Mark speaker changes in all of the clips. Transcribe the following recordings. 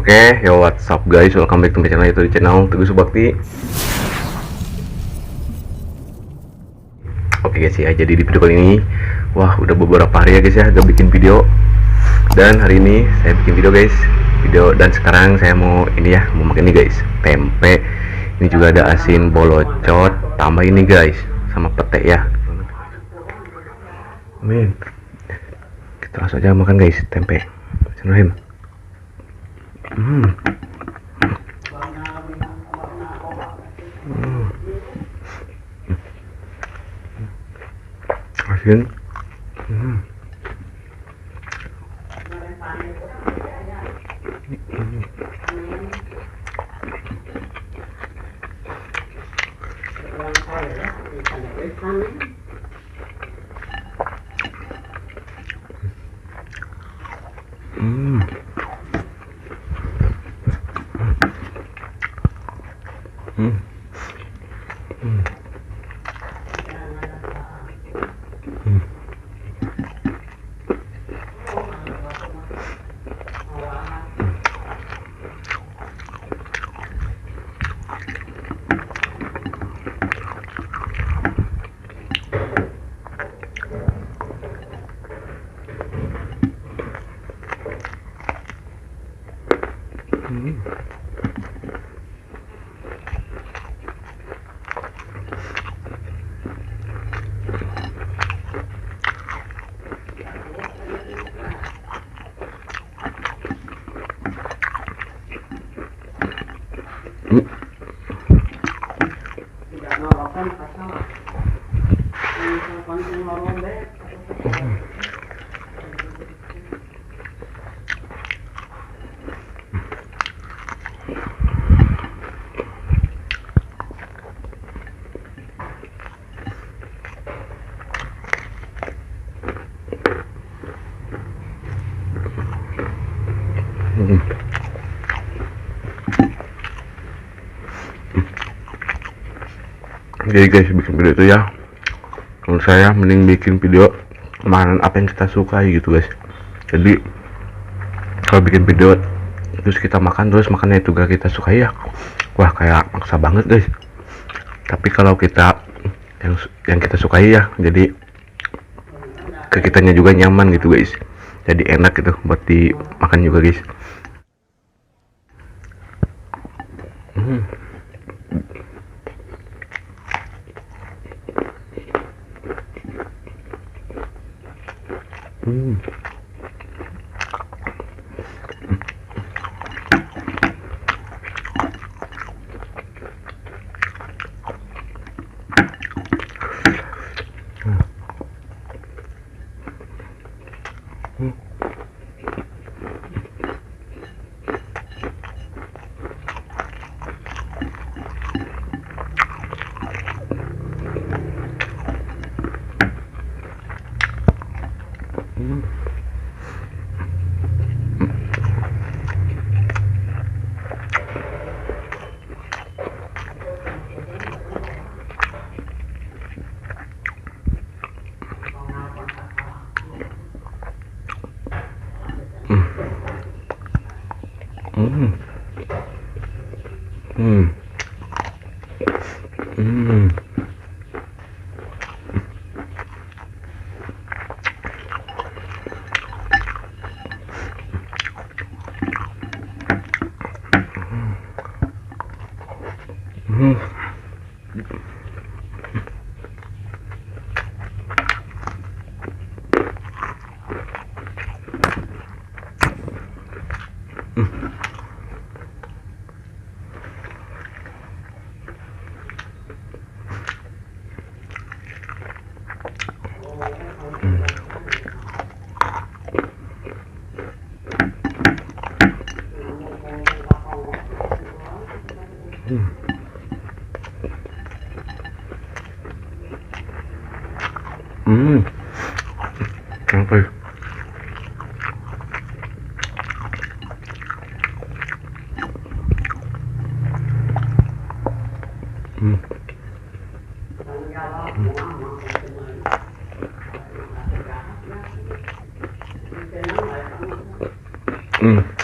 Speaker 1: Oke, yo what's up guys, welcome back to my channel, itu di channel Teguh Subakti. Oke guys ya, jadi di video kali ini, wah udah beberapa hari ya guys ya, gak bikin video. Dan hari ini saya bikin video dan sekarang saya mau ini ya, mau makan ini guys, tempe. Ini juga ada asin bolocot, tambah ini guys, sama pete ya. Amin. Kita langsung aja makan guys, tempe. Bismillahirrahmanirrahim. Asin. Jadi guys, bikin video itu ya, menurut saya mending bikin video makanan apa yang kita sukai gitu guys. Jadi kalau bikin video terus kita makan terus makannya itu gak kita sukai ya, wah kayak maksa banget guys. Tapi kalau kita yang kita sukai ya, jadi ke kitanya juga nyaman gitu guys, jadi enak gitu buat dimakan juga guys. Oke.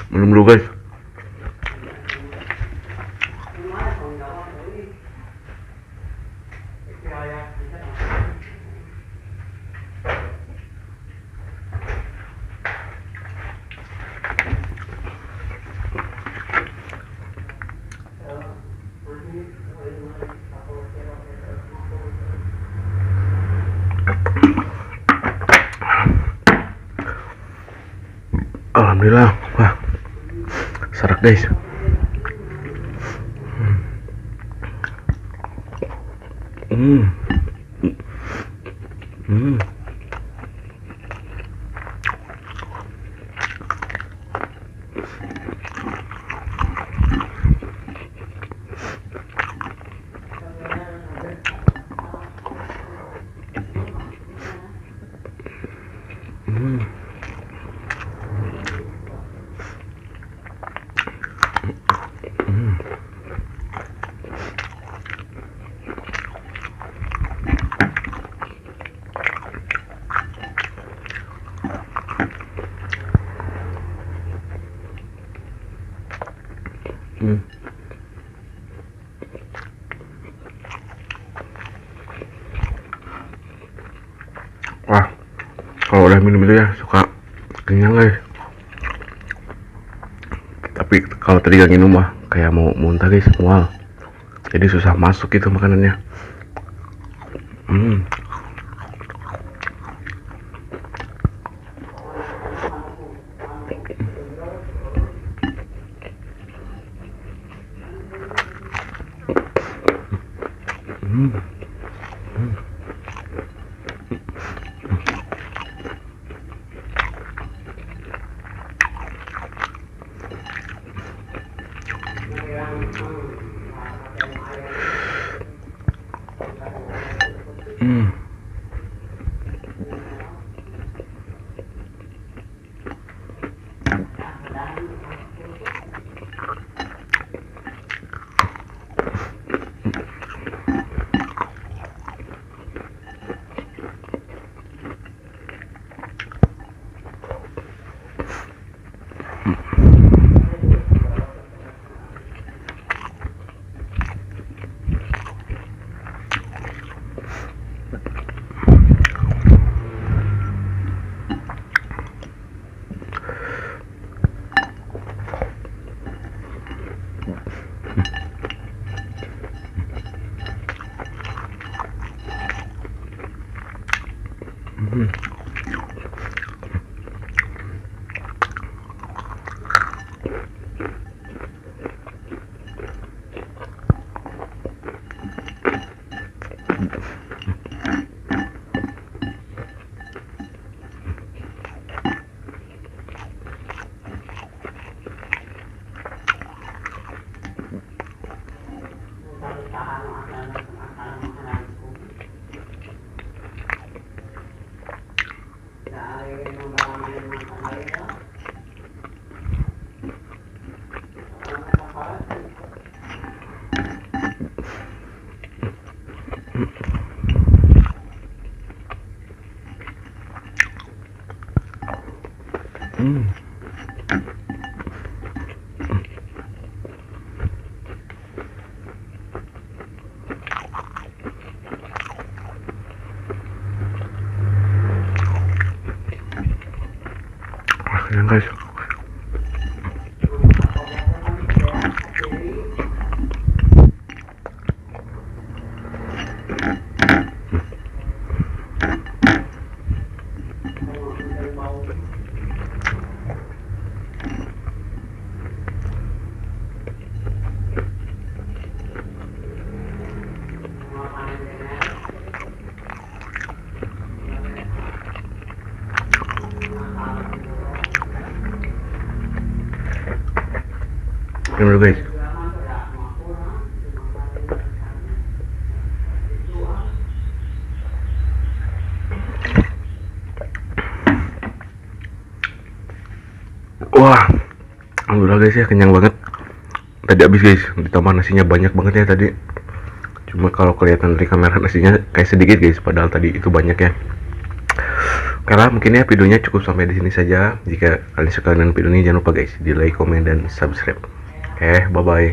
Speaker 1: Minum dulu guys. serak guys. Hmm. Hmm. Hmm. Wah, kalau udah minum itu ya suka kenyang guys. Tapi kalau tadi gak minum mah kayak mau muntah guys, mual. Jadi susah masuk itu makanannya. Hmm. Hmm. Hmm. Hmm. Hmm. Kenyang guys. Ini dulu guys. Wah, alhamdulillah guys ya, kenyang banget. Tadi habis guys, ditambah nasinya banyak banget ya tadi. Cuma kalau kelihatan dari kamera nasinya kayak sedikit guys, padahal tadi itu banyak ya. Karena mungkin ya videonya cukup sampai di sini saja. Jika kalian suka dengan video ini jangan lupa guys di like, komen dan subscribe. Oke, bye bye.